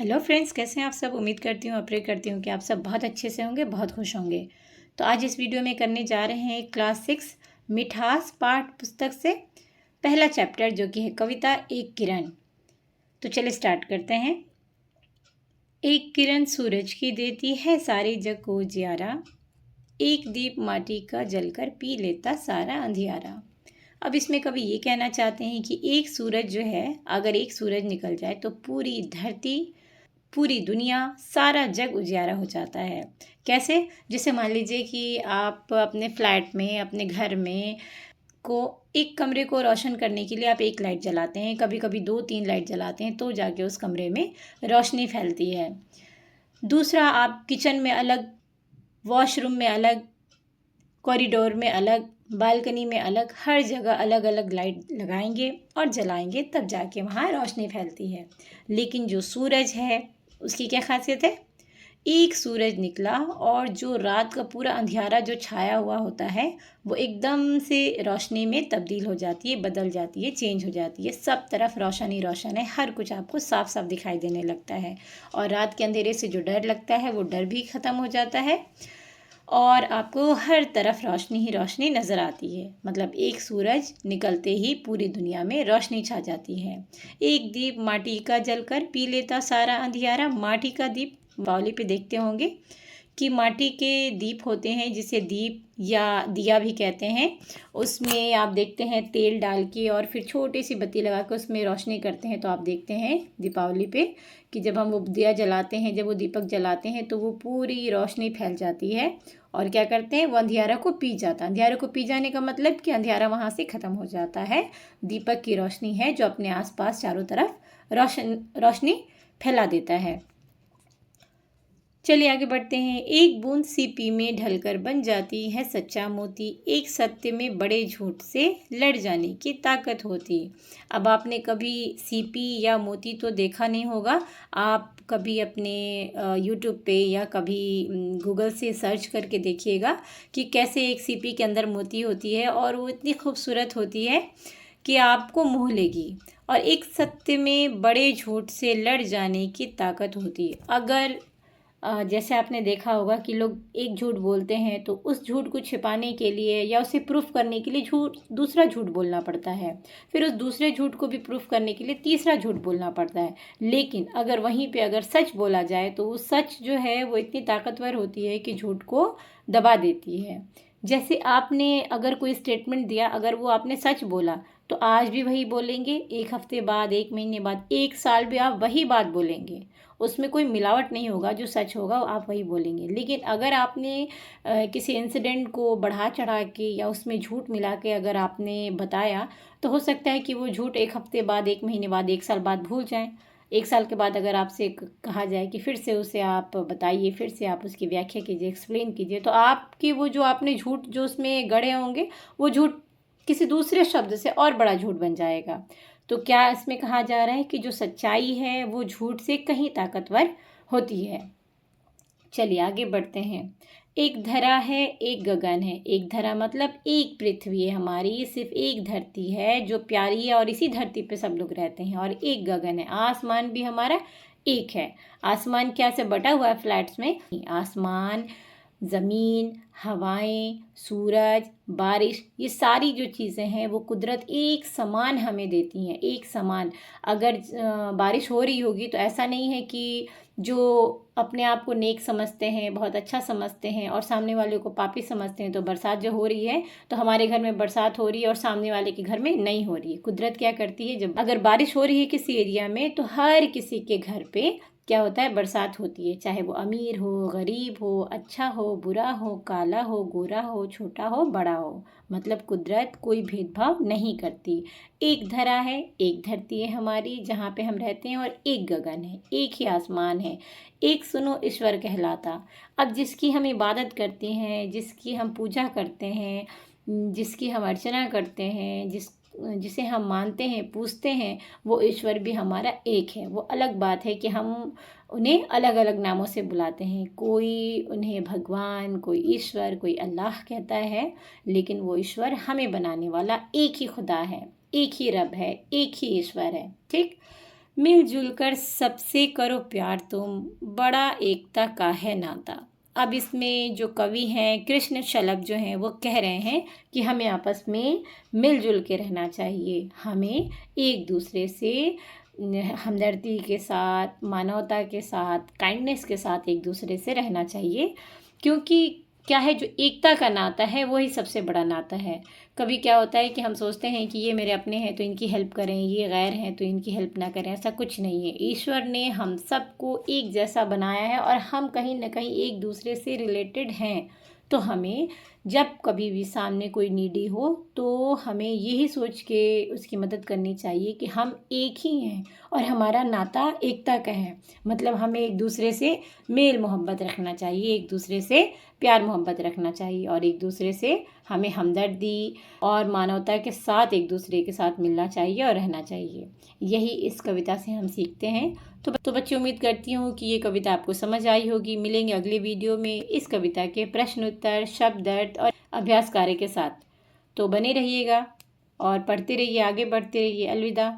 Hello friends, कैसे हैं आप सब। उम्मीद करती हूँ, प्रे करती हूँ कि आप सब बहुत अच्छे से होंगे, बहुत खुश होंगे। तो आज इस वीडियो में करने जा रहे हैं क्लास 6 मिठास पाठ पुस्तक से पहला चैप्टर, जो कि है कविता एक किरण। तो चलिए स्टार्ट करते हैं। एक किरण सूरज की देती है सारे जग को उजियारा, एक दीप माटी का जलकर पी लेता सारा अंधियारा। अब इसमें कवि ये कहना चाहते हैं कि एक सूरज जो है, अगर एक सूरज निकल जाए तो पूरी धरती, पूरी दुनिया, सारा जग उजियारा हो जाता है। कैसे? जैसे मान लीजिए कि आप अपने फ्लैट में, अपने घर में को एक कमरे को रोशन करने के लिए आप एक लाइट जलाते हैं, कभी कभी 2-3 लाइट जलाते हैं, तो जाके उस कमरे में रोशनी फैलती है। दूसरा, आप किचन में अलग, वॉशरूम में अलग, कॉरिडोर में अलग, बालकनी में अलग, हर जगह अलग अलग लाइट लगाएंगे और जलाएंगे, तब जाके वहाँ रोशनी फैलती है। लेकिन जो सूरज है, उसकी क्या खासियत है? एक सूरज निकला और जो रात का पूरा अंधियारा जो छाया हुआ होता है, वो एकदम से रोशनी में तब्दील हो जाती है, बदल जाती है, चेंज हो जाती है। सब तरफ रोशन ही रोशन है, हर कुछ आपको साफ साफ दिखाई देने लगता है। और रात के अंधेरे से जो डर लगता है, वो डर भी ख़त्म हो जाता है और आपको हर तरफ रोशनी ही रोशनी नज़र आती है। मतलब एक सूरज निकलते ही पूरी दुनिया में रोशनी छा जाती है। एक दीप माटी का जलकर पी लेता सारा अंधियारा। माटी का दीप बावली पे देखते होंगे कि माटी के दीप होते हैं, जिसे दीप या दिया भी कहते हैं। उसमें आप देखते हैं तेल डाल के और फिर छोटी सी बत्ती लगा के उसमें रोशनी करते हैं। तो आप देखते हैं दीपावली पे कि जब हम वो दिया जलाते हैं, जब वो दीपक जलाते हैं, तो वो पूरी रोशनी फैल जाती है। और क्या करते हैं, वो अंधियारा को पी जाता है। अंधियारे को पी जाने का मतलब कि अंधियारा वहाँ से ख़त्म हो जाता है। दीपक की रोशनी है जो अपने आसपास चारों तरफ रोशनी फैला देता है। चलिए आगे बढ़ते हैं। एक बूंद सीपी में ढलकर बन जाती है सच्चा मोती, एक सत्य में बड़े झूठ से लड़ जाने की ताकत होती। अब आपने कभी सीपी या मोती तो देखा नहीं होगा। आप कभी अपने यूट्यूब पे या कभी गूगल से सर्च करके देखिएगा कि कैसे एक सीपी के अंदर मोती होती है, और वो इतनी खूबसूरत होती है कि आपको मोह लेगी। और एक सत्य में बड़े झूठ से लड़ जाने की ताकत होती है। अगर जैसे आपने देखा होगा कि लोग एक झूठ बोलते हैं तो उस झूठ को छिपाने के लिए या उसे प्रूफ करने के लिए दूसरा झूठ बोलना पड़ता है। फिर उस दूसरे झूठ को भी प्रूफ करने के लिए तीसरा झूठ बोलना पड़ता है। लेकिन अगर वहीं पे अगर सच बोला जाए तो वो सच जो है वो इतनी ताकतवर होती है कि झूठ को दबा देती है। जैसे आपने अगर कोई स्टेटमेंट दिया, अगर वो आपने सच बोला तो आज भी वही बोलेंगे, एक हफ्ते बाद, एक महीने बाद, एक साल भी आप वही बात बोलेंगे। उसमें कोई मिलावट नहीं होगा, जो सच होगा आप वही बोलेंगे। लेकिन अगर आपने किसी इंसिडेंट को बढ़ा चढ़ा के या उसमें झूठ मिला के अगर आपने बताया, तो हो सकता है कि वो झूठ एक हफ्ते बाद, एक महीने बाद, एक साल बाद भूल जाएं। एक साल के बाद अगर आपसे कहा जाए कि फिर से उसे आप बताइए, फिर से आप उसकी व्याख्या कीजिए, एक्सप्लेन कीजिए, तो आपकी वो जो आपने झूठ जो उसमें गढ़े होंगे, वो झूठ किसी दूसरे शब्द से और बड़ा झूठ बन जाएगा। तो क्या इसमें कहा जा रहा है कि जो सच्चाई है वो झूठ से कहीं ताकतवर होती है। चलिए आगे बढ़ते हैं। एक धरा है, एक गगन है। एक धरा मतलब एक पृथ्वी है हमारी, सिर्फ एक धरती है जो प्यारी है और इसी धरती पे सब लोग रहते हैं। और एक गगन है, आसमान भी हमारा एक है। आसमान क्या से बटा हुआ है फ्लैट्स में? आसमान, ज़मीन, हवाएं, सूरज, बारिश, ये सारी जो चीज़ें हैं वो कुदरत एक समान हमें देती हैं, एक समान। अगर बारिश हो रही होगी तो ऐसा नहीं है कि जो अपने आप को नेक समझते हैं, बहुत अच्छा समझते हैं, और सामने वाले को पापी समझते हैं, तो बरसात जो हो रही है तो हमारे घर में बरसात हो रही है और सामने वाले के घर में नहीं हो रही है। कुदरत क्या करती है, जब अगर बारिश हो रही है किसी एरिया में तो हर किसी के घर पे क्या होता है, बरसात होती है। चाहे वो अमीर हो, गरीब हो, अच्छा हो, बुरा हो, काला हो, गोरा हो, छोटा हो, बड़ा हो, मतलब कुदरत कोई भेदभाव नहीं करती। एक धरा है, एक धरती है हमारी जहाँ पे हम रहते हैं, और एक गगन है, एक ही आसमान है। एक सुनो ईश्वर कहलाता। अब जिसकी हम इबादत करते हैं, जिसकी हम पूजा करते हैं, जिसकी हम अर्चना करते हैं, जिसे हम मानते हैं, पूजते हैं, वो ईश्वर भी हमारा एक है। वो अलग बात है कि हम उन्हें अलग अलग नामों से बुलाते हैं। कोई उन्हें भगवान, कोई ईश्वर, कोई अल्लाह कहता है, लेकिन वो ईश्वर हमें बनाने वाला एक ही खुदा है, एक ही रब है, एक ही ईश्वर है। ठीक। मिलजुल कर सबसे करो प्यार तुम, बड़ा एकता का है नाता। अब इसमें जो कवि हैं कृष्ण शलभ जो हैं वो कह रहे हैं कि हमें आपस में मिलजुल के रहना चाहिए, हमें एक दूसरे से हमदर्दी के साथ, मानवता के साथ, काइंडनेस के साथ एक दूसरे से रहना चाहिए। क्योंकि क्या है, जो एकता का नाता है वही सबसे बड़ा नाता है। कभी क्या होता है कि हम सोचते हैं कि ये मेरे अपने हैं तो इनकी हेल्प करें, ये गैर हैं तो इनकी हेल्प ना करें। ऐसा कुछ नहीं है। ईश्वर ने हम सबको एक जैसा बनाया है और हम कहीं ना कहीं एक दूसरे से रिलेटेड हैं। तो हमें जब कभी भी सामने कोई नीडी हो तो हमें यही सोच के उसकी मदद करनी चाहिए कि हम एक ही हैं और हमारा नाता एकता का है। मतलब हमें एक दूसरे से मेल मोहब्बत रखना चाहिए, एक दूसरे से प्यार मोहब्बत रखना चाहिए और एक दूसरे से हमें हमदर्दी और मानवता के साथ एक दूसरे के साथ मिलना चाहिए और रहना चाहिए। यही इस कविता से हम सीखते हैं। तो बच्चों, उम्मीद करती हूँ कि ये कविता आपको समझ आई होगी। मिलेंगे अगले वीडियो में इस कविता के प्रश्न उत्तर, शब्द अर्थ और अभ्यास कार्य के साथ। तो बने रहिएगा और पढ़ते रहिए, आगे बढ़ते रहिए। अलविदा।